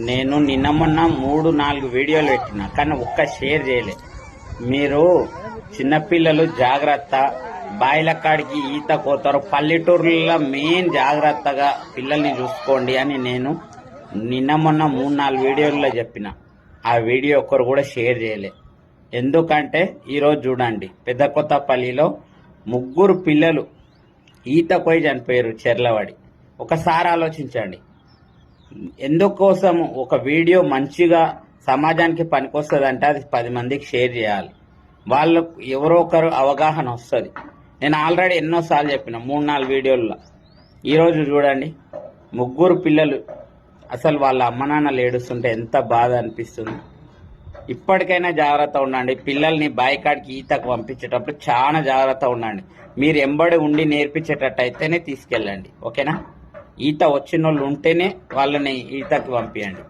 నేను నిన్న మొన్న 3-4 వీడియోలు పెట్టినా కానీ ఒక్క షేర్ చేయలే. మీరు చిన్నపిల్లలు జాగ్రత్త, బాయిల కాడికి ఈత కోతారు, పల్లెటూర్లలో మెయిన్ జాగ్రత్తగా పిల్లల్ని చూసుకోండి అని నేను నిన్న మొన్న 3-4 వీడియోల్లో చెప్పిన. ఆ వీడియో ఒక్కరు కూడా షేర్ చేయలే. ఎందుకంటే ఈరోజు చూడండి, పెద్ద కొత్తపల్లిలో 3 పిల్లలు ఈత పోయి చనిపోయారు చెర్లవాడి. ఒకసారి ఆలోచించండి, ఎందుకోసం ఒక వీడియో మంచిగా సమాజానికి పనికొస్తుందంటే అది 10 మందికి షేర్ చేయాలి. వాళ్ళకు ఎవరో ఒకరు అవగాహన వస్తుంది. నేను ఆల్రెడీ ఎన్నోసార్లు చెప్పిన 3-4 వీడియోల్లో. ఈరోజు చూడండి, 3 పిల్లలు అసలు వాళ్ళ అమ్మ నాన్నలు ఏడుస్తుంటే ఎంత బాధ అనిపిస్తుంది. ఇప్పటికైనా జాగ్రత్త ఉండండి. పిల్లల్ని బాయికాడికి ఈతకు పంపించేటప్పుడు చాలా జాగ్రత్త ఉండండి. మీరు ఎంబడి ఉండి నేర్పించేటట్టు అయితేనే తీసుకెళ్ళండి. ఓకేనా? ఈత వచ్చిన వాళ్ళు ఉంటేనే వాళ్ళని ఈతకి పంపించండి.